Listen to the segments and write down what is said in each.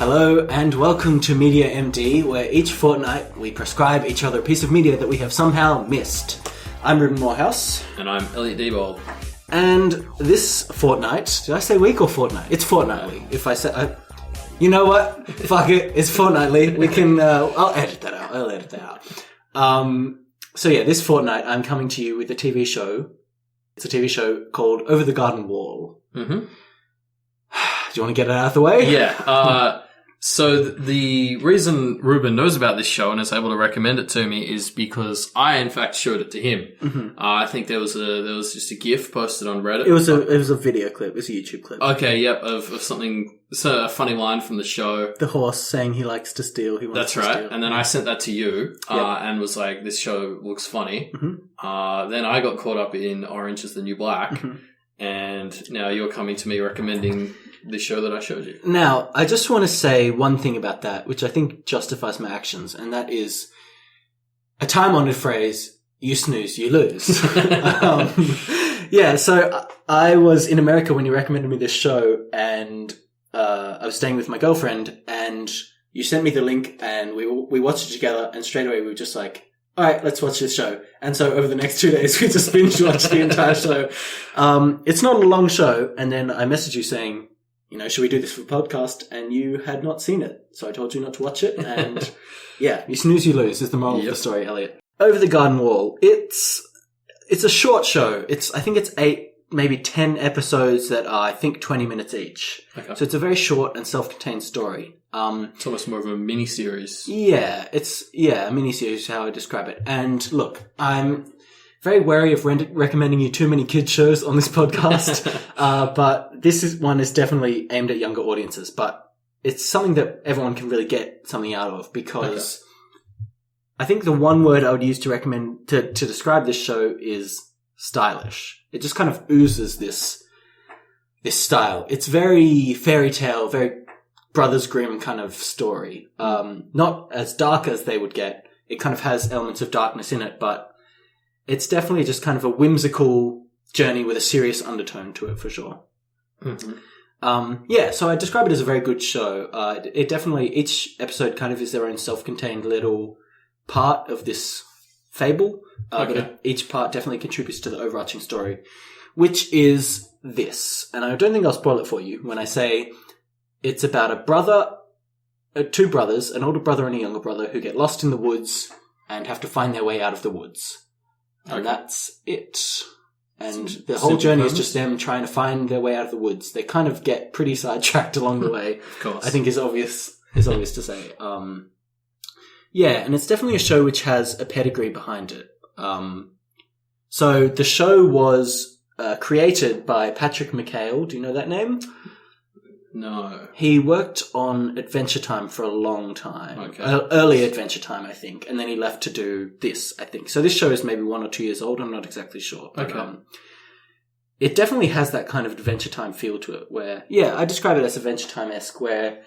Hello and welcome to Media MD, where each fortnight we prescribe each other a piece of media that we have somehow missed. I'm Reuben Morehouse. And I'm Elliot Diebold. And this fortnight, did I say week or fortnight? It's fortnightly. If I say, you know what? Fuck it, it's fortnightly. We can, I'll edit that out. So yeah, this fortnight I'm coming to you with a TV show. It's a TV show called Over the Garden Wall. Mm-hmm. Do you want to get it out of the way? Yeah. So the reason Reuben knows about this show and is able to recommend it to me is because I, in fact, showed it to him. Mm-hmm. I think there was just a GIF posted on Reddit. It was a video clip. It was a YouTube clip. Okay, yep, of something. So a funny line from the show. The horse saying he likes to steal. That's right. And then I sent that to you, and was like, "This show looks funny." Mm-hmm. Then I got caught up in Orange Is the New Black, and now you're coming to me recommending the show that I showed you. Now, I just want to say one thing about that, which I think justifies my actions, and that is a time-honored phrase, you snooze, you lose. So I was in America when you recommended me this show, and I was staying with my girlfriend, and you sent me the link, and we watched it together, and straight away we were just like, all right, let's watch this show. And so over the next 2 days, we just binge-watched the entire show. It's not a long show, and then I messaged you saying, should we do this for a podcast? And you had not seen it. So I told you not to watch it. And yeah, you snooze, you lose is the moral of the story, Elliot. Over the Garden Wall. It's a short show. I think it's 8, maybe 10 episodes that are, I think, 20 minutes each. Okay. So it's a very short and self-contained story. It's almost more of a mini-series. Yeah, a mini-series is how I describe it. And look, I'm very wary of recommending you too many kids shows on this podcast, but this one is definitely aimed at younger audiences, but it's something that everyone can really get something out of because I think the one word I would use to recommend to describe this show is stylish. It just kind of oozes this style. It's very fairy tale, very Brothers Grimm kind of story. Not as dark as they would get. It kind of has elements of darkness in it, but it's definitely just kind of a whimsical journey with a serious undertone to it, for sure. Mm-hmm. So I describe it as a very good show. It definitely, each episode kind of is their own self-contained little part of this fable. But each part definitely contributes to the overarching story, which is this. And I don't think I'll spoil it for you when I say it's about two brothers, an older brother and a younger brother, who get lost in the woods and have to find their way out of the woods. And that's it. And the whole journey is just them trying to find their way out of the woods. They kind of get pretty sidetracked along the way. Of course. I think is obvious to say. And it's definitely a show which has a pedigree behind it. So the show was created by Patrick McHale. Do you know that name? No. He worked on Adventure Time for a long time. Okay. Early Adventure Time, I think. And then he left to do this, I think. So this show is maybe 1 or 2 years old. I'm not exactly sure. But, it definitely has that kind of Adventure Time feel to it where, I describe it as Adventure Time-esque, where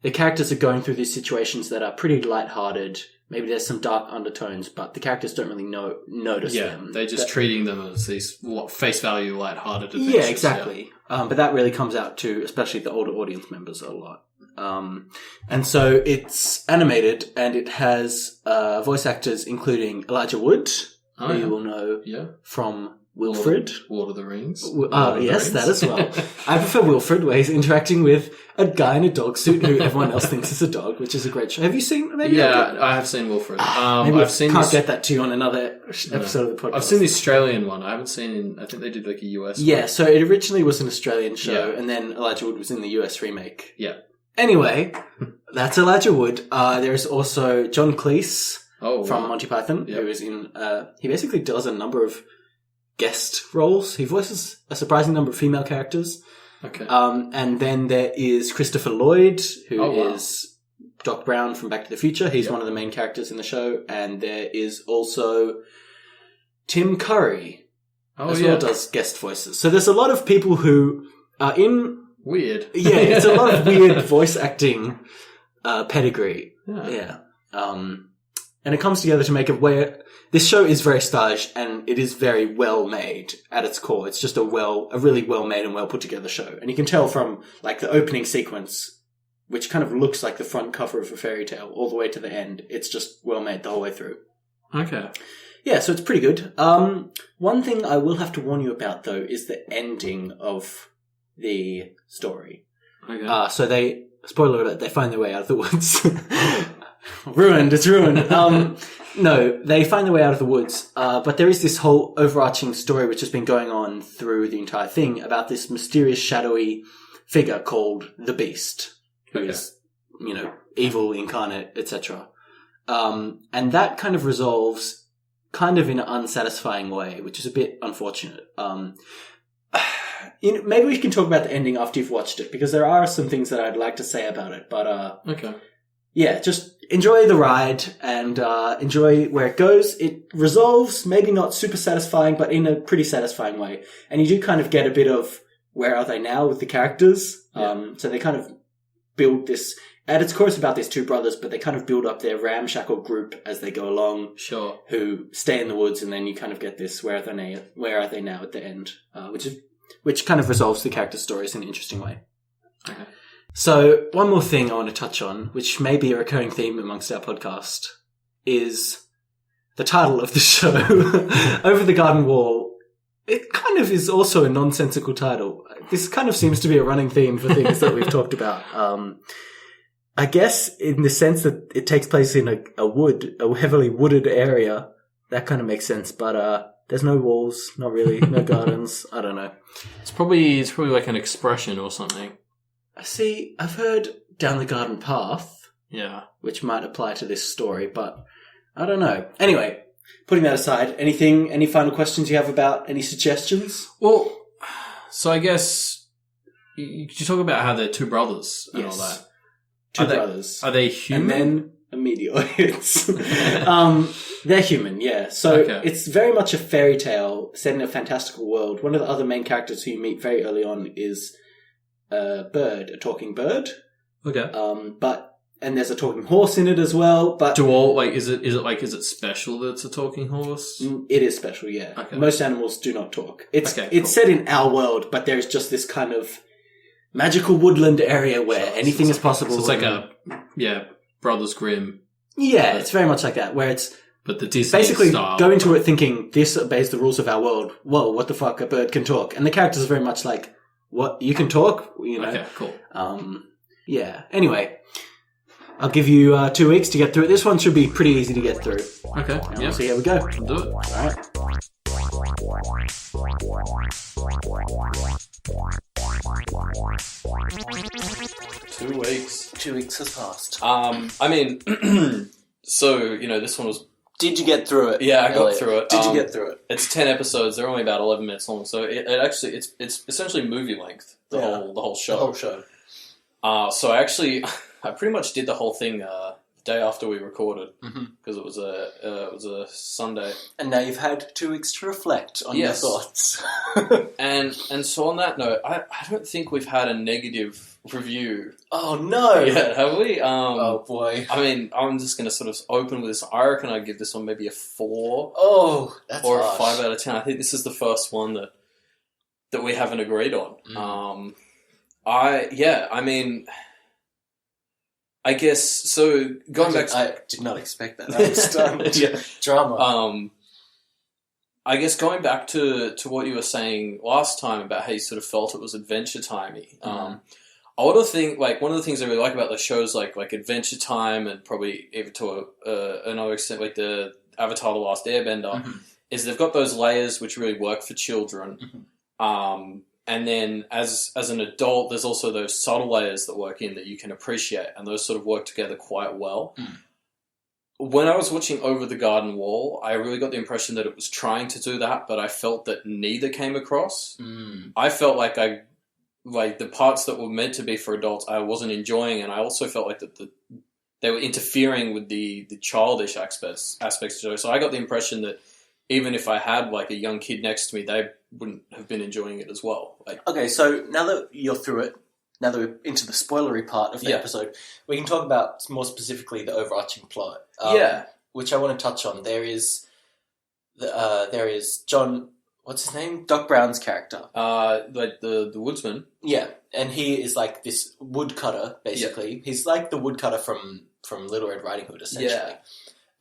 the characters are going through these situations that are pretty lighthearted. Maybe there's some dark undertones, but the characters don't really notice them. Yeah, they're just treating them as these face value lighthearted adventures. Yeah, exactly. Yeah. But that really comes out to, especially the older audience members, a lot. And so it's animated, and it has voice actors including Elijah Wood, who you will know from Wilfred. Lord of the Rings. Yes, that as well. I prefer Wilfred, where he's interacting with a guy in a dog suit who everyone else thinks is a dog, which is a great show. Have you seen? I have seen Wilfred. Can't get that to you on another episode of the podcast. I've seen the Australian one. I haven't seen. I think they did like a US. Yeah, so it originally was an Australian show, and then Elijah Wood was in the US remake. Yeah. Anyway, that's Elijah Wood. There's also John Cleese from Monty Python, who is in. He basically does a number of guest roles. He voices a surprising number of female characters. Okay. And then there is Christopher Lloyd, who is Doc Brown from Back to the Future. He's one of the main characters in the show. And there is also Tim Curry well does guest voices. So there's a lot of people who are in... Weird. Yeah, it's a lot of weird voice acting pedigree. Yeah. And it comes together to make it where this show is very stylish and it is very well made at its core. It's just a really well made and well put together show. And you can tell from like the opening sequence which kind of looks like the front cover of a fairy tale all the way to the end. It's just well made the whole way through. Okay. Yeah, so it's pretty good. One thing I will have to warn you about, though, is the ending of the story. Okay. So they, spoiler alert, they find their way out of the woods. Ruined, it's ruined. No, they find their way out of the woods, but there is this whole overarching story which has been going on through the entire thing about this mysterious, shadowy figure called the Beast, who is, evil, incarnate, etc. And that kind of resolves kind of in an unsatisfying way, which is a bit unfortunate. Maybe we can talk about the ending after you've watched it, because there are some things that I'd like to say about it, but okay. Yeah, just enjoy the ride and enjoy where it goes. It resolves, maybe not super satisfying, but in a pretty satisfying way. And you do kind of get a bit of where are they now with the characters. Yeah. So they kind of build this, at its core it's about these two brothers, but they kind of build up their ramshackle group as they go along. Sure. Who stay in the woods, and then you kind of get this where are they now at the end, which kind of resolves the character stories in an interesting way. Okay. So, one more thing I want to touch on, which may be a recurring theme amongst our podcast, is the title of the show, Over the Garden Wall. It kind of is also a nonsensical title. This kind of seems to be a running theme for things that we've talked about. I guess in the sense that it takes place in a heavily wooded area, that kind of makes sense, but there's no walls, not really, no gardens, I don't know. It's probably like an expression or something. See, I've heard down the garden path, Yeah. which might apply to this story, but I don't know. Anyway, putting that aside, any final questions you have about any suggestions? Well, so I guess you talk about how they're two brothers and all that. Two brothers. Are they human? And then a meteor hits. They're human, yeah. So It's very much a fairy tale set in a fantastical world. One of the other main characters who you meet very early on is a talking bird. Okay. And there's a talking horse in it as well. But is it special that it's a talking horse? It is special, yeah. Okay. Most animals do not talk. It's cool. set in our world, but there's just this kind of magical woodland area where anything is possible. So it's like Brothers Grimm. Yeah, it's very much like that, where it's but the Disney basically style. go into it thinking this obeys the rules of our world. Whoa, what the fuck? A bird can talk, and the characters are very much like, what, you can talk? Okay, cool. Yeah. Anyway, I'll give you 2 weeks to get through it. This one should be pretty easy to get through. Okay. Yeah. So here we go. We'll do it. All right. 2 weeks. 2 weeks has passed. I mean, so this one was. Did you get through it? Yeah, I got through it. Did you get through it? It's 10 episodes. They're only about 11 minutes long, so it's essentially movie length. The whole show. The whole show. So I pretty much did the whole thing the day after we recorded because it was a Sunday. And now you've had 2 weeks to reflect on your thoughts. and so on that note, I don't think we've had a negative review. Oh no! Yeah, have we? Oh boy! I mean, I'm just going to sort of open with this. I reckon I'd give this one maybe a 4. Oh, that's or harsh. a 5 out of 10. I think this is the first one that we haven't agreed on. I mean, I guess so. Going back, I did not expect that. I was stunned. Drama. I guess going back to what you were saying last time about how you sort of felt it was Adventure Timey. I would think like one of the things I really like about the shows like Adventure Time and probably even to another extent like the Avatar: The Last Airbender is they've got those layers which really work for children. And then as an adult, there's also those subtle layers that work in that you can appreciate, and those sort of work together quite well. When I was watching Over the Garden Wall, I really got the impression that it was trying to do that, but I felt that neither came across. I felt like the parts that were meant to be for adults, I wasn't enjoying, and I also felt like that they were interfering with the childish aspects of the show. So I got the impression that even if I had like a young kid next to me, they wouldn't have been enjoying it as well. Okay, so now that you're through it, now that we're into the spoilery part of the episode, we can talk about more specifically the overarching plot. Which I want to touch on. There is John. what's his name? Doc Brown's character. Like the woodsman. Yeah, and he is like this woodcutter, basically. Yeah. He's like the woodcutter from Little Red Riding Hood, essentially. Yeah.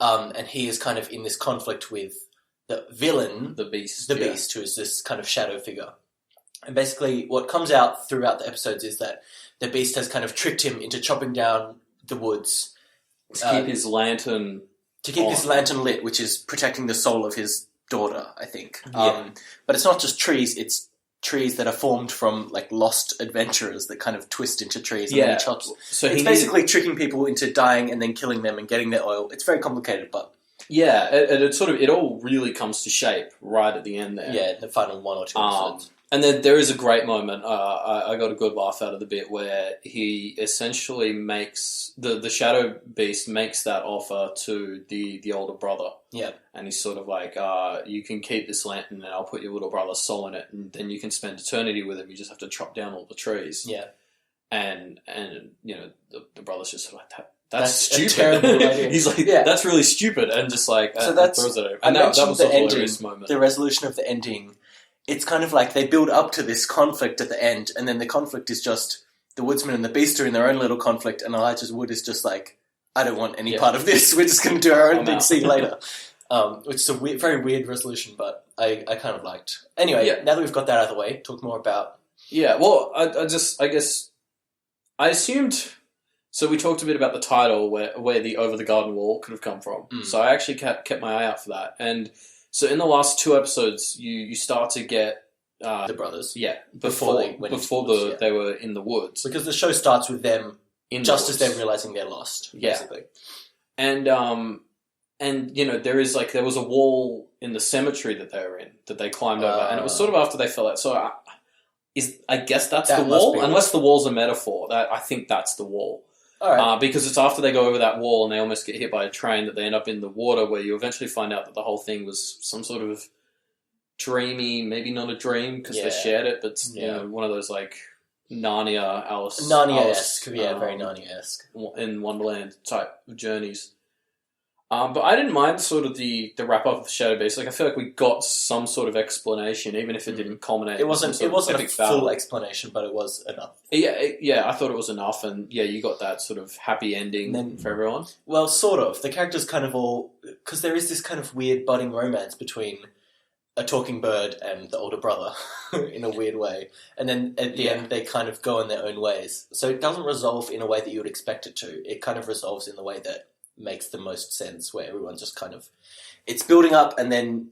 And he is kind of in this conflict with the villain, the Beast, who is this kind of shadow figure. And basically, what comes out throughout the episodes is that the Beast has kind of tricked him into chopping down the woods to keep his lantern lit, which is protecting the soul of his daughter, I think. Yeah. But it's not just trees; it's trees that are formed from like lost adventurers that kind of twist into trees. And then he chops. So it's basically tricking people into dying and then killing them and getting their oil. It's very complicated, but. Yeah, it all really comes to shape right at the end there. Yeah, the final 1 or 2 episodes. And then there is a great moment. I got a good laugh out of the bit where he essentially makes the Shadow Beast makes that offer to the older brother. Yeah, and he's sort of like, you can keep this lantern, and I'll put your little brother's soul in it, and then you can spend eternity with him. You just have to chop down all the trees. Yeah, and you know the brother's just sort of like that. That's stupid. A terrible idea. He's like, that's really stupid, and just like so that's throws it over. And that was the hilarious moment. The resolution of the ending. It's kind of like they build up to this conflict at the end, and then the conflict is just the woodsman and the beast are in their own little conflict, and Elijah's Wood is just like, I don't want any part of this. We're just going to do our own thing. See you later. Which is a very weird resolution, but I kind of liked. Anyway, now that we've got that out of the way, talk more about. Yeah, well, I guess I assumed. So we talked a bit about the title, where the Over the Garden Wall could have come from. So I actually kept my eye out for that, and so in the last 2 episodes, you start to get the brothers, before they were in the woods, because the show starts with them just as they're realizing they're lost, basically. And you know there was a wall in the cemetery that they were in that they climbed over, and it was sort of after they fell out. So I guess that's the wall, unless the wall's a metaphor. That I think that's the wall. All right. Because it's after they go over that wall and they almost get hit by a train that they end up in the water, where you eventually find out that the whole thing was some sort of dreamy, maybe not a dream because they shared it, but you know, one of those like Narnia-esque, very Narnia-esque in Wonderland type of journeys. But I didn't mind sort of the wrap up of the Shadow Beast. Like I feel like we got some sort of explanation, even if it didn't culminate. It wasn't a full explanation, but it was enough. Yeah, I thought it was enough, and you got that sort of happy ending for everyone. Well, sort of. The characters kind of all, because there is this kind of weird budding romance between a talking bird and the older brother in a weird way, and then at the end they kind of go in their own ways. So it doesn't resolve in a way that you would expect it to. It kind of resolves in the way that makes the most sense, where everyone just kind of, it's building up and then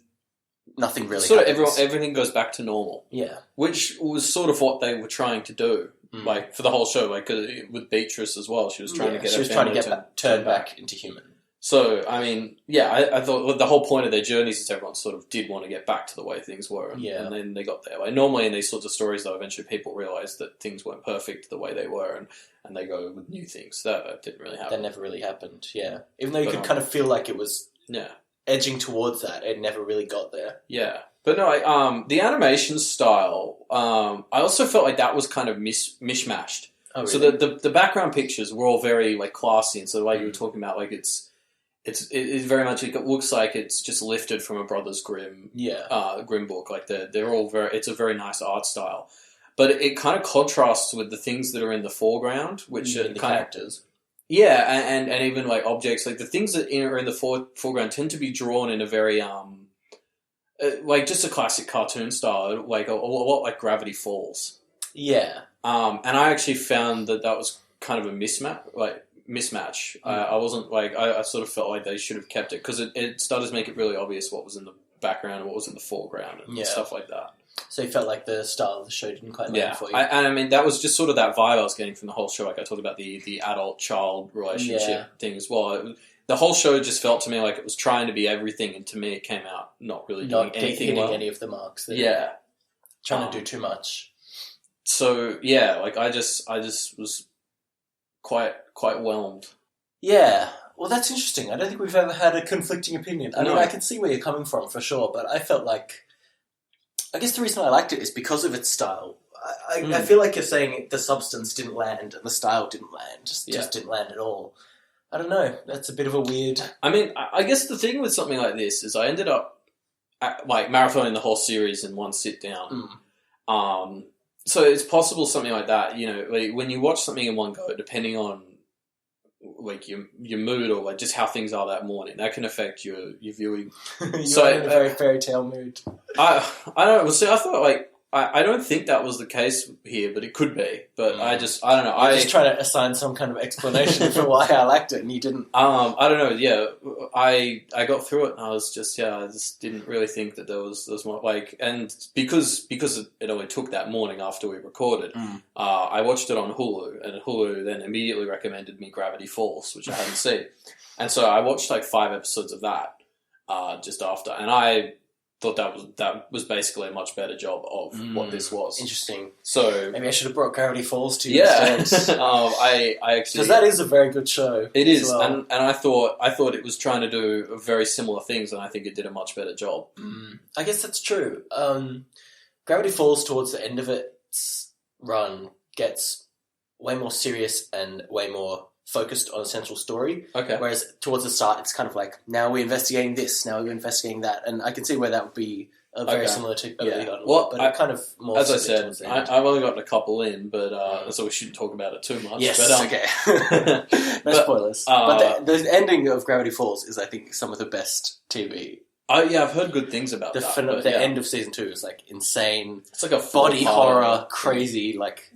nothing really happens. Everything goes back to normal. Yeah. Which was sort of what they were trying to do, like for the whole show, like with Beatrice as well. She was trying to get turned back into human. So, I mean, I thought the whole point of their journeys is everyone sort of did want to get back to the way things were. And then they got there. Like, normally in these sorts of stories, though, eventually people realise that things weren't perfect the way they were, and they go with new things. That didn't really happen. That never really happened, yeah. Even though you could kind of feel like it was edging towards that, it never really got there. Yeah. But no, the animation style, I also felt like that was kind of mishmashed. Oh, really? So the background pictures were all very like classy, and so like you were talking about, like it's very much, it looks like it's just lifted from a Brothers Grimm Grimm book. Like they're all it's a very nice art style, but it kind of contrasts with the things that are in the foreground, which are the characters. And even like objects, like the things that are in the foreground tend to be drawn in a very like just a classic cartoon style, like a lot like Gravity Falls. Yeah. And I actually found that was kind of a mismatch. I wasn't like, I sort of felt like they should have kept it, because it started to make it really obvious what was in the background and what was in the foreground and stuff like that. So you felt like the style of the show didn't quite land for you? I mean, that was just sort of that vibe I was getting from the whole show. Like I talked about the adult-child relationship thing as well. The whole show just felt to me like it was trying to be everything, and to me it came out not really doing anything well. Any of the marks. Trying to do too much. So, like I just was quite whelmed. Yeah. Well, that's interesting. I don't think we've ever had a conflicting opinion. I mean, I can see where you're coming from for sure, but I felt like, I guess the reason I liked it is because of its style. I feel like you're saying the substance didn't land and the style didn't land. Just didn't land at all. I don't know. That's a bit of a weird... I mean, I guess the thing with something like this is I ended up like marathoning the whole series in one sit down. So it's possible something like that. You know, like when you watch something in one go, depending on like your mood or like just how things are that morning, that can affect your viewing. You're in a very fairy tale mood. I don't know. Well, see, I thought like I don't think that was the case here, but it could be. But I don't know. I just trying to assign some kind of explanation for why I liked it, and you didn't. I don't know. Yeah, I got through it, and I was just I just didn't really think that there was more like, and because it only took that morning after we recorded, I watched it on Hulu, and Hulu then immediately recommended me Gravity Falls, which I hadn't seen, and so I watched like 5 episodes of that just after, and I thought that was basically a much better job of what this was. Interesting. So maybe I should have brought Gravity Falls to you. Yeah, instead. I actually, because that is a very good show. It is, well. and I thought it was trying to do very similar things, and I think it did a much better job. I guess that's true. Gravity Falls towards the end of its run gets way more serious and way more focused on a central story. Okay. Whereas towards the start, it's kind of like, now we're investigating this, now we're investigating that. And I can see where that would be very similar to Early On. Well, but it kind of more... As I said, I've only gotten a couple in, but so we shouldn't talk about it too much. Yes, but, okay. No spoilers. But the ending of Gravity Falls is, I think, some of the best TV. I've heard good things about that. The end of season 2 is like insane. It's like a body horror, crazy, like...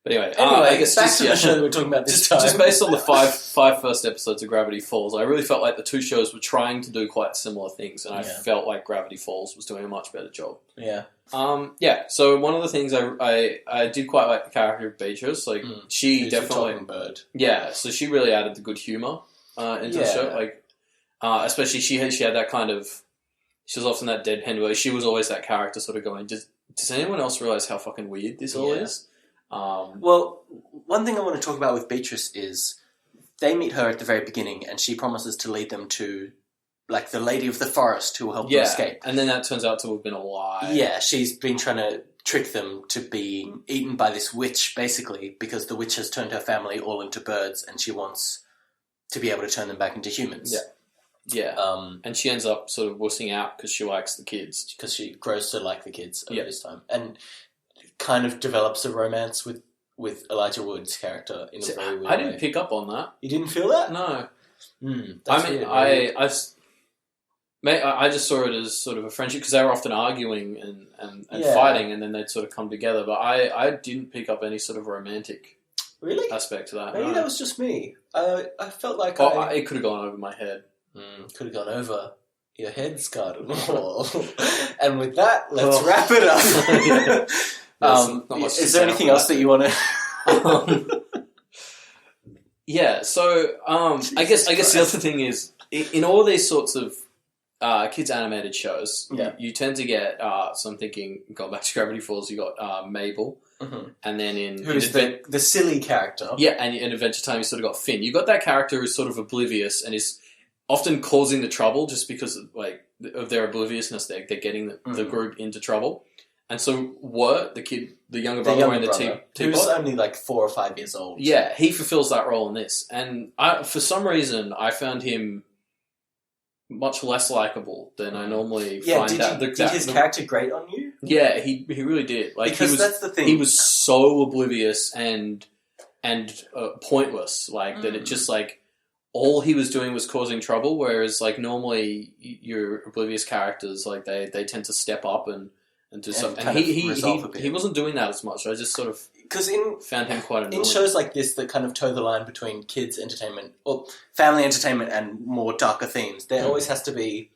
But anyway, I guess back to the show that we're talking about this time. Just based on the five first episodes of Gravity Falls, I really felt like the two shows were trying to do quite similar things, and I felt like Gravity Falls was doing a much better job. Yeah. So one of the things I did quite like the character of Beatrice. Like she Who's definitely the talking bird. Yeah, so she really added the good humor into the show. Like especially she had that kind of, she was often that deadpan where she was always that character sort of going, does anyone else realize how fucking weird this all is? Well, one thing I want to talk about with Beatrice is they meet her at the very beginning, and she promises to lead them to, like, the Lady of the Forest who will help them escape. And then that turns out to have been a lie. Yeah, she's been trying to trick them to be eaten by this witch, basically, because the witch has turned her family all into birds, and she wants to be able to turn them back into humans. Yeah. And she ends up sort of wussing out because she likes the kids. Because she grows to like the kids over this time. And kind of develops a romance with Elijah Wood's character in a very weird way. I didn't pick up on that. You didn't feel that? No. That's I mean, weird. I just saw it as sort of a friendship because they were often arguing and fighting, and then they'd sort of come together. But I didn't pick up any sort of romantic aspect to that. Maybe that was just me. I felt like it could have gone over my head. Could have gone over your head's garden wall. And with that, let's wrap it up. Is there anything else that you want to... So I guess the other thing is, in all these sorts of kids animated shows, you tend to get, so I'm thinking, going back to Gravity Falls, you got Mabel, and then who's the silly character. Yeah, and in Adventure Time you sort of got Finn. You got that character who's sort of oblivious and is often causing the trouble just because of their obliviousness. They're getting the group into trouble. And so Wirt, the younger brother wearing the teapot, who's only like 4 or 5 years old. Yeah, he fulfills that role in this. And for some reason, I found him much less likable than I normally find. Did his character grate on you? Yeah, he really did. Like, because that's the thing. He was so oblivious and pointless. Like, that it just, like, all he was doing was causing trouble, whereas, like, normally your oblivious characters, like, they tend to step up and do something. And he wasn't doing that as much. I just sort of found him quite annoying. In shows like this that kind of toe the line between kids' entertainment, or family entertainment, and more darker themes, there always has to be...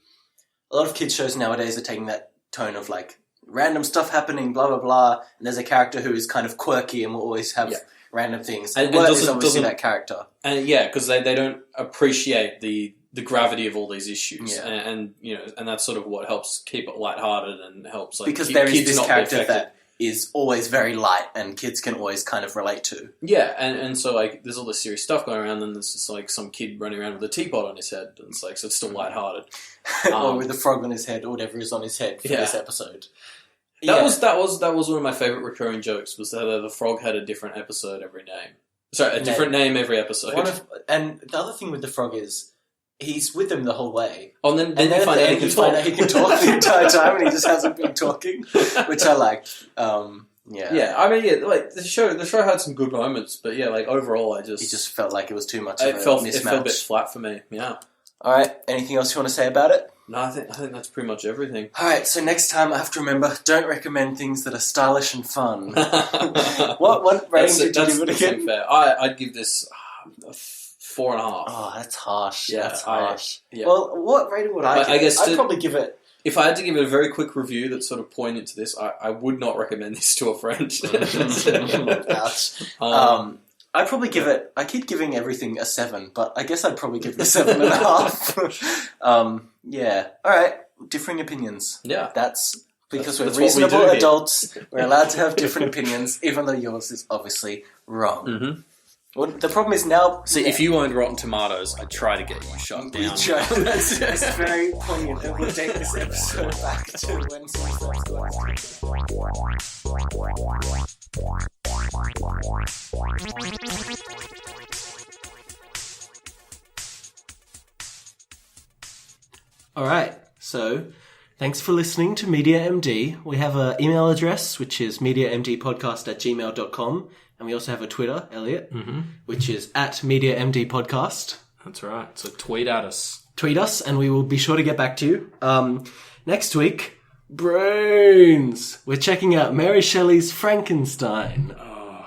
A lot of kids' shows nowadays are taking that tone of, like, random stuff happening, blah, blah, blah, and there's a character who is kind of quirky and will always have random things. And doesn't that character. And because they don't appreciate the gravity of all these issues, and you know, and that's sort of what helps keep it lighthearted and helps because there is this character that is always very light and kids can always kind of relate to. Yeah, and so like there's all this serious stuff going around, and there's just like some kid running around with a teapot on his head, and it's like so it's still lighthearted, or with a frog on his head or whatever is on his head for this episode. That was one of my favorite recurring jokes was that the frog had a different episode every name. Sorry, a different name every episode. And the other thing with the frog is he's with them the whole way. Oh, and then And then you at find the out end, you find out he can talk the entire time, and he just hasn't been talking, which I liked. Yeah, I mean, like the show had some good moments, but yeah, like overall, It just felt like it was too much of a mismatch. It felt a bit flat for me. Yeah. All right, anything else you want to say about it? No, I think that's pretty much everything. All right, so next time I have to remember, don't recommend things that are stylish and fun. What rating did you give it again? Fair. I'd give this a 4.5. Oh, that's harsh. Yeah, that's harsh. Yeah. Well, what rating would I give? I guess I'd probably give it... If I had to give it a very quick review that's sort of pointed to this, I would not recommend this to a friend. Ouch. I'd probably give it... I keep giving everything a 7, but I guess I'd probably give it a 7.5. Yeah. All right. Differing opinions. Yeah. That's because That's we're what we reasonable do here. adults. We're allowed to have different opinions, even though yours is obviously wrong. Mm-hmm. Well, the problem is now... See, if you owned Rotten Tomatoes, I'd try to get you shut down. It's very poignant. It will take this episode back to when some Alright, so thanks for listening to Media MD. We have an email address, which is mediamdpodcast@gmail.com, and we also have a Twitter, Elliot, which is @mediamdpodcast. That's right. So tweet at us. Tweet us, and we will be sure to get back to you. Next week, brains! We're checking out Mary Shelley's Frankenstein. Oh.